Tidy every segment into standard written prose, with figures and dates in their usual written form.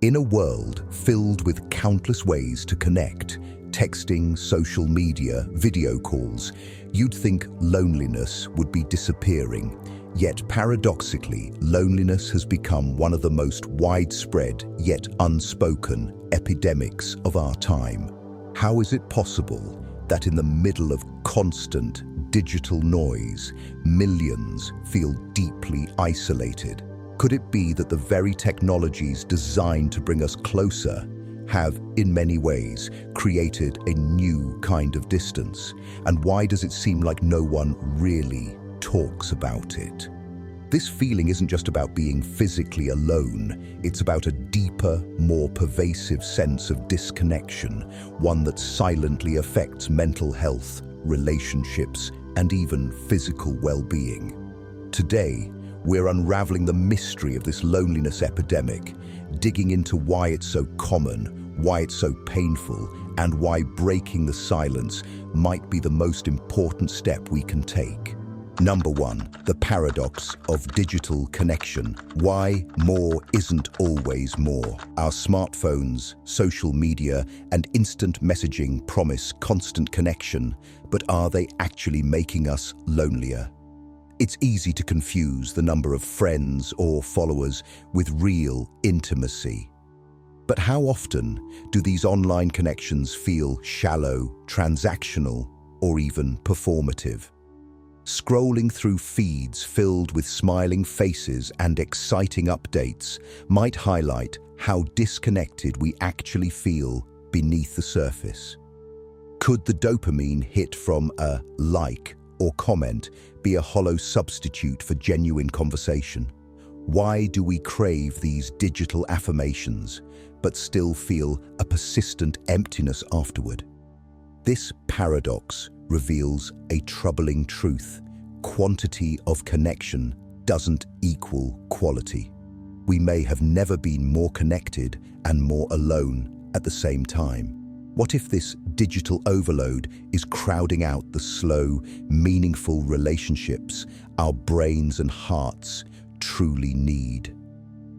In a world filled with countless ways to connect, texting, social media, video calls, you'd think loneliness would be disappearing. Yet paradoxically, loneliness has become one of the most widespread yet unspoken epidemics of our time. How is it possible that in the middle of constant digital noise, millions feel deeply isolated? Could it be that the very technologies designed to bring us closer have, in many ways, created a new kind of distance? And why does it seem like no one really talks about it? This feeling isn't just about being physically alone, it's about a deeper, more pervasive sense of disconnection, one that silently affects mental health, relationships, and even physical well-being. Today, we're unraveling the mystery of this loneliness epidemic, digging into why it's so common, why it's so painful, and why breaking the silence might be the most important step we can take. Number 1, the paradox of digital connection. Why more isn't always more. Our smartphones, social media, and instant messaging promise constant connection, but are they actually making us lonelier? It's easy to confuse the number of friends or followers with real intimacy. But how often do these online connections feel shallow, transactional, or even performative? Scrolling through feeds filled with smiling faces and exciting updates might highlight how disconnected we actually feel beneath the surface. Could the dopamine hit from a like or comment be a hollow substitute for genuine conversation? Why do we crave these digital affirmations, but still feel a persistent emptiness afterward? This paradox reveals a troubling truth. Quantity of connection doesn't equal quality. We may have never been more connected and more alone at the same time. What if this digital overload is crowding out the slow, meaningful relationships our brains and hearts truly need?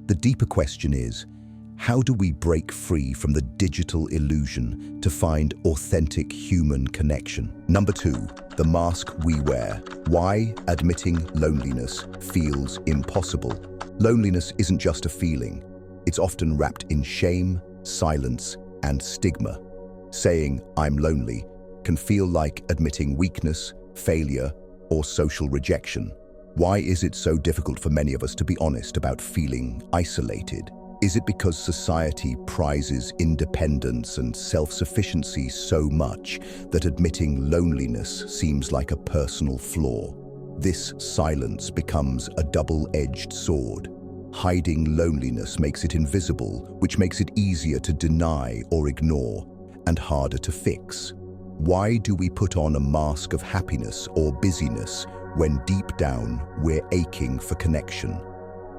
The deeper question is, how do we break free from the digital illusion to find authentic human connection? Number 2, the mask we wear. Why admitting loneliness feels impossible. Loneliness isn't just a feeling. It's often wrapped in shame, silence, and stigma. Saying, "I'm lonely," can feel like admitting weakness, failure, or social rejection. Why is it so difficult for many of us to be honest about feeling isolated? Is it because society prizes independence and self-sufficiency so much that admitting loneliness seems like a personal flaw? This silence becomes a double-edged sword. Hiding loneliness makes it invisible, which makes it easier to deny or ignore, and harder to fix. Why do we put on a mask of happiness or busyness when deep down we're aching for connection?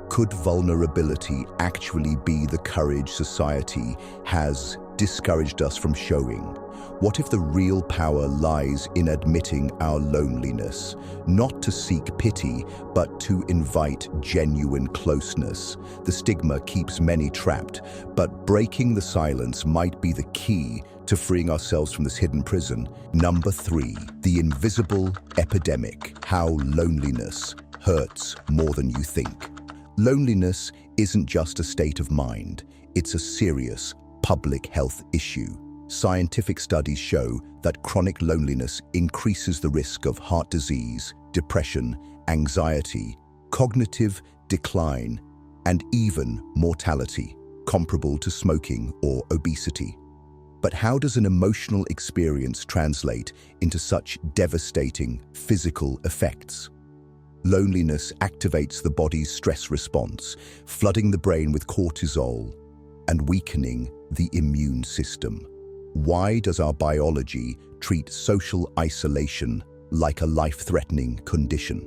Could vulnerability actually be the courage society has discouraged us from showing? What if the real power lies in admitting our loneliness, not to seek pity, but to invite genuine closeness? The stigma keeps many trapped, but breaking the silence might be the key to freeing ourselves from this hidden prison. Number 3, the invisible epidemic. How loneliness hurts more than you think. Loneliness isn't just a state of mind, it's a serious public health issue. Scientific studies show that chronic loneliness increases the risk of heart disease, depression, anxiety, cognitive decline, and even mortality, comparable to smoking or obesity. But how does an emotional experience translate into such devastating physical effects? Loneliness activates the body's stress response, flooding the brain with cortisol and weakening the immune system. Why does our biology treat social isolation like a life-threatening condition?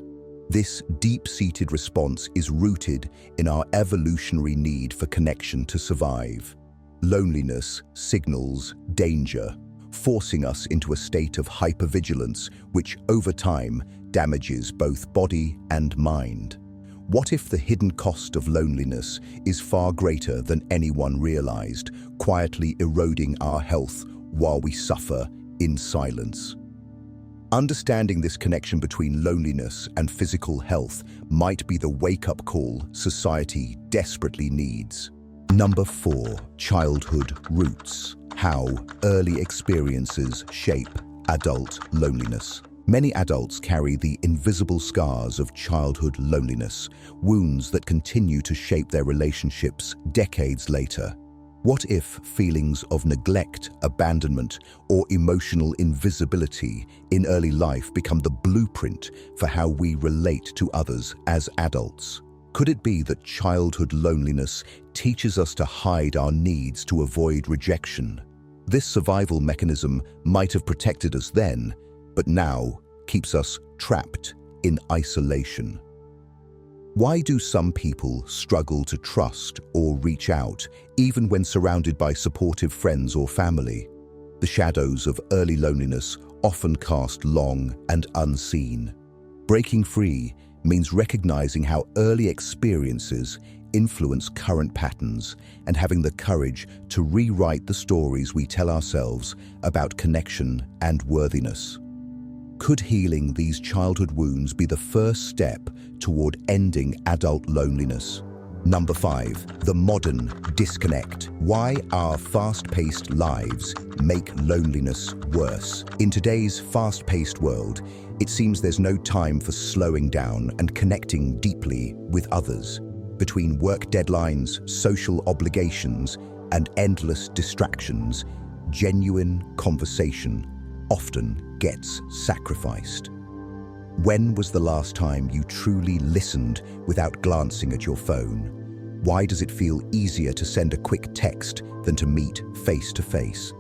This deep-seated response is rooted in our evolutionary need for connection to survive. Loneliness signals danger, forcing us into a state of hypervigilance, which over time damages both body and mind. What if the hidden cost of loneliness is far greater than anyone realized, quietly eroding our health while we suffer in silence? Understanding this connection between loneliness and physical health might be the wake-up call society desperately needs. Number 4. Childhood roots. How early experiences shape adult loneliness. Many adults carry the invisible scars of childhood loneliness, wounds that continue to shape their relationships decades later. What if feelings of neglect, abandonment, or emotional invisibility in early life become the blueprint for how we relate to others as adults? Could it be that childhood loneliness teaches us to hide our needs to avoid rejection? This survival mechanism might have protected us then, but now keeps us trapped in isolation. Why do some people struggle to trust or reach out, even when surrounded by supportive friends or family? The shadows of early loneliness often cast long and unseen. Breaking free means recognizing how early experiences influence current patterns and having the courage to rewrite the stories we tell ourselves about connection and worthiness. Could healing these childhood wounds be the first step toward ending adult loneliness? Number 5. The modern disconnect. Why our fast-paced lives make loneliness worse. In today's fast-paced world, it seems there's no time for slowing down and connecting deeply with others. Between work deadlines, social obligations, and endless distractions, genuine conversation often gets sacrificed. When was the last time you truly listened without glancing at your phone? Why does it feel easier to send a quick text than to meet face to face?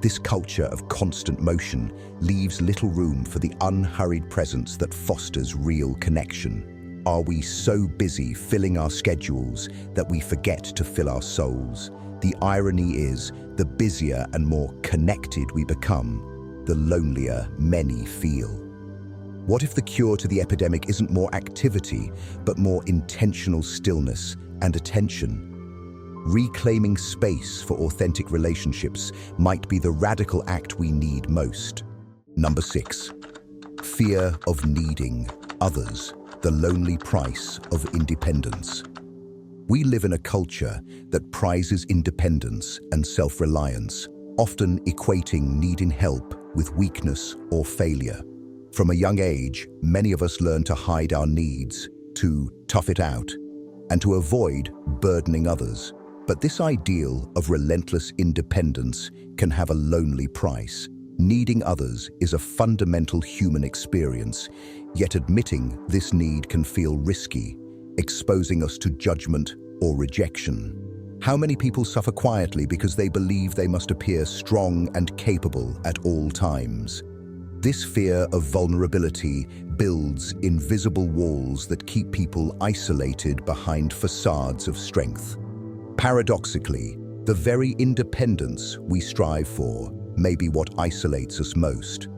This culture of constant motion leaves little room for the unhurried presence that fosters real connection. Are we so busy filling our schedules that we forget to fill our souls? The irony is, the busier and more connected we become, the lonelier many feel. What if the cure to the epidemic isn't more activity, but more intentional stillness and attention? Reclaiming space for authentic relationships might be the radical act we need most. Number 6. Fear of needing others, the lonely price of independence. We live in a culture that prizes independence and self-reliance, often equating needing help with weakness or failure. From a young age, many of us learn to hide our needs, to tough it out, and to avoid burdening others. But this ideal of relentless independence can have a lonely price. Needing others is a fundamental human experience, yet admitting this need can feel risky, exposing us to judgment or rejection. How many people suffer quietly because they believe they must appear strong and capable at all times? This fear of vulnerability builds invisible walls that keep people isolated behind facades of strength. Paradoxically, the very independence we strive for may be what isolates us most.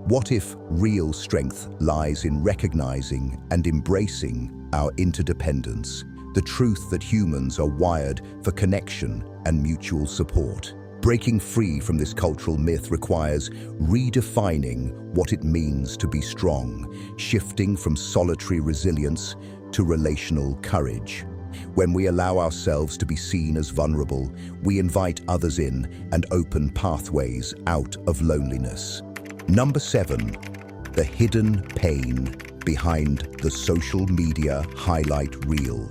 What if real strength lies in recognizing and embracing our interdependence, the truth that humans are wired for connection and mutual support? Breaking free from this cultural myth requires redefining what it means to be strong, shifting from solitary resilience to relational courage. When we allow ourselves to be seen as vulnerable, we invite others in and open pathways out of loneliness. Number 7, the hidden pain behind the social media highlight reel.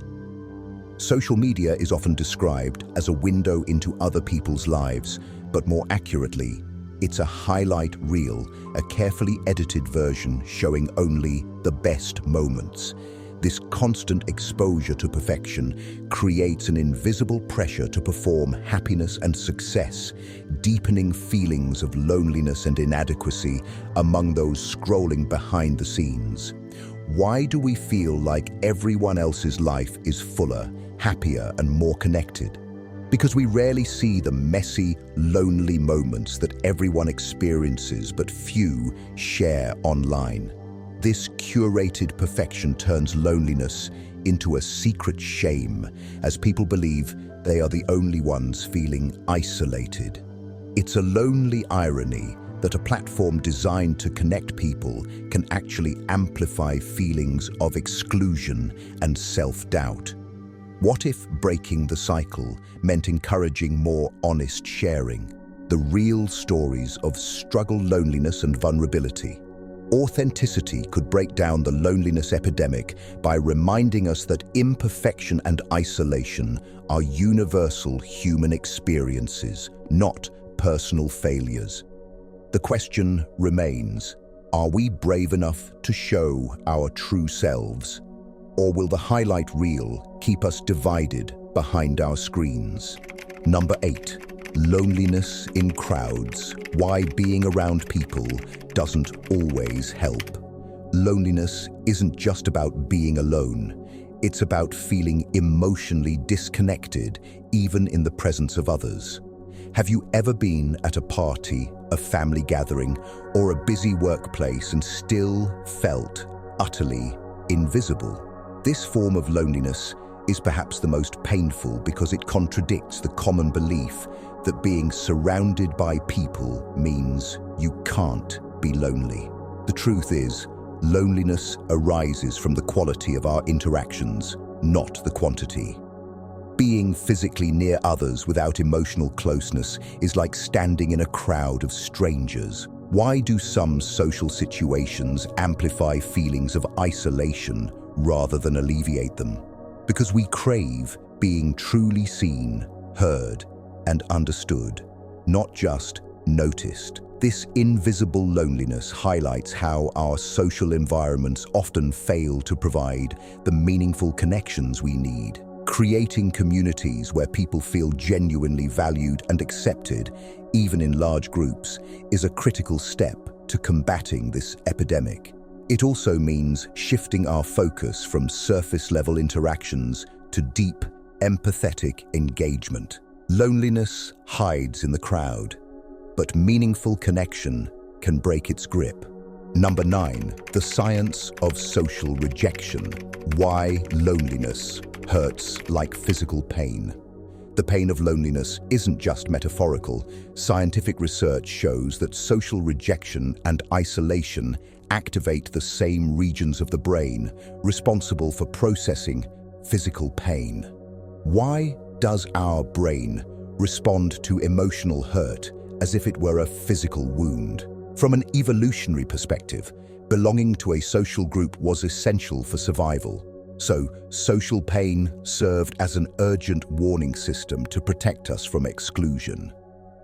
Social media is often described as a window into other people's lives, but more accurately, it's a highlight reel, a carefully edited version showing only the best moments. This constant exposure to perfection creates an invisible pressure to perform happiness and success, deepening feelings of loneliness and inadequacy among those scrolling behind the scenes. Why do we feel like everyone else's life is fuller, happier, and more connected? Because we rarely see the messy, lonely moments that everyone experiences but few share online. This curated perfection turns loneliness into a secret shame, as people believe they are the only ones feeling isolated. It's a lonely irony that a platform designed to connect people can actually amplify feelings of exclusion and self-doubt. What if breaking the cycle meant encouraging more honest sharing? The real stories of struggle, loneliness, and vulnerability. Authenticity could break down the loneliness epidemic by reminding us that imperfection and isolation are universal human experiences, not personal failures. The question remains, are we brave enough to show our true selves? Or will the highlight reel keep us divided behind our screens? Number 8. Loneliness in crowds. Why being around people doesn't always help. Loneliness isn't just about being alone. It's about feeling emotionally disconnected, even in the presence of others. Have you ever been at a party, a family gathering, or a busy workplace and still felt utterly invisible? This form of loneliness is perhaps the most painful because it contradicts the common belief that being surrounded by people means you can't be lonely. The truth is, loneliness arises from the quality of our interactions, not the quantity. Being physically near others without emotional closeness is like standing in a crowd of strangers. Why do some social situations amplify feelings of isolation rather than alleviate them? Because we crave being truly seen, heard, and understood, not just noticed. This invisible loneliness highlights how our social environments often fail to provide the meaningful connections we need. Creating communities where people feel genuinely valued and accepted, even in large groups, is a critical step to combating this epidemic. It also means shifting our focus from surface-level interactions to deep, empathetic engagement. Loneliness hides in the crowd, but meaningful connection can break its grip. Number 9, the science of social rejection. Why loneliness hurts like physical pain. The pain of loneliness isn't just metaphorical. Scientific research shows that social rejection and isolation activate the same regions of the brain responsible for processing physical pain. Why does our brain respond to emotional hurt as if it were a physical wound? From an evolutionary perspective, belonging to a social group was essential for survival. So, social pain served as an urgent warning system to protect us from exclusion.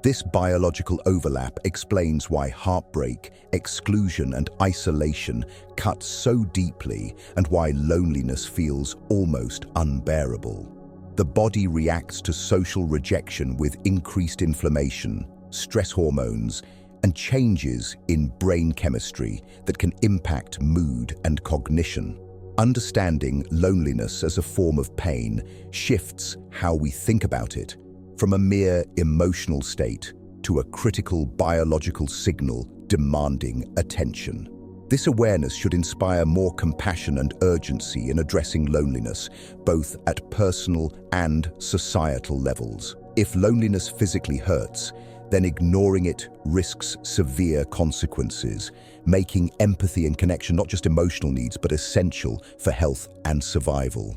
This biological overlap explains why heartbreak, exclusion, and isolation cut so deeply and why loneliness feels almost unbearable. The body reacts to social rejection with increased inflammation, stress hormones, and changes in brain chemistry that can impact mood and cognition. Understanding loneliness as a form of pain shifts how we think about it, from a mere emotional state to a critical biological signal demanding attention. This awareness should inspire more compassion and urgency in addressing loneliness, both at personal and societal levels. If loneliness physically hurts, then ignoring it risks severe consequences, making empathy and connection not just emotional needs, but essential for health and survival.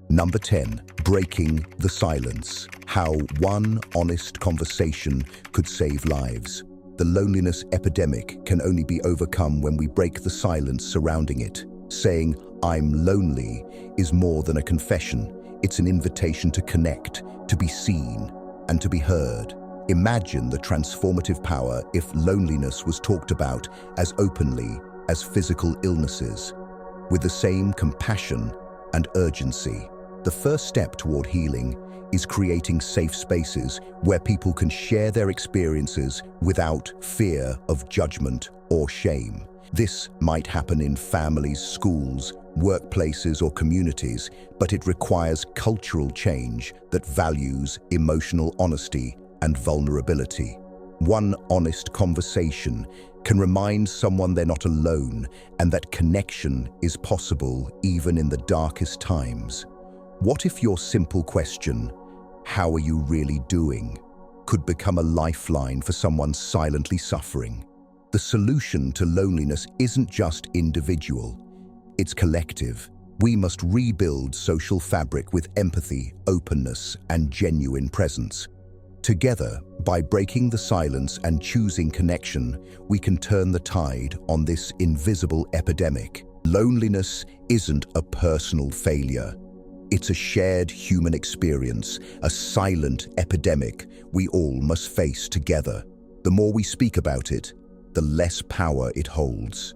Number 10, breaking the silence. How one honest conversation could save lives. The loneliness epidemic can only be overcome when we break the silence surrounding it. Saying, "I'm lonely," is more than a confession. It's an invitation to connect, to be seen, and to be heard. Imagine the transformative power if loneliness was talked about as openly as physical illnesses, with the same compassion and urgency. The first step toward healing is creating safe spaces where people can share their experiences without fear of judgment or shame. This might happen in families, schools, workplaces, or communities, but it requires cultural change that values emotional honesty and vulnerability. One honest conversation can remind someone they're not alone and that connection is possible even in the darkest times. What if your simple question, "How are you really doing?" could become a lifeline for someone silently suffering? The solution to loneliness isn't just individual, it's collective. We must rebuild social fabric with empathy, openness, and genuine presence. Together, by breaking the silence and choosing connection, we can turn the tide on this invisible epidemic. Loneliness isn't a personal failure. It's a shared human experience, a silent epidemic we all must face together. The more we speak about it, the less power it holds.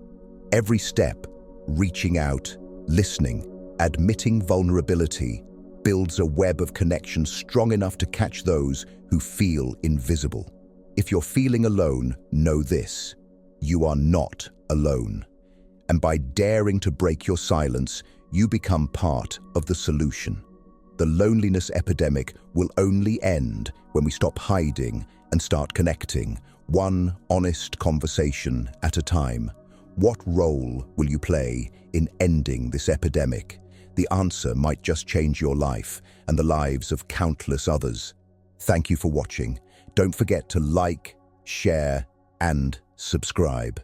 Every step, reaching out, listening, admitting vulnerability, builds a web of connection strong enough to catch those who feel invisible. If you're feeling alone, know this: you are not alone. And by daring to break your silence, you become part of the solution. The loneliness epidemic will only end when we stop hiding and start connecting, one honest conversation at a time. What role will you play in ending this epidemic? The answer might just change your life and the lives of countless others. Thank you for watching. Don't forget to like, share, and subscribe.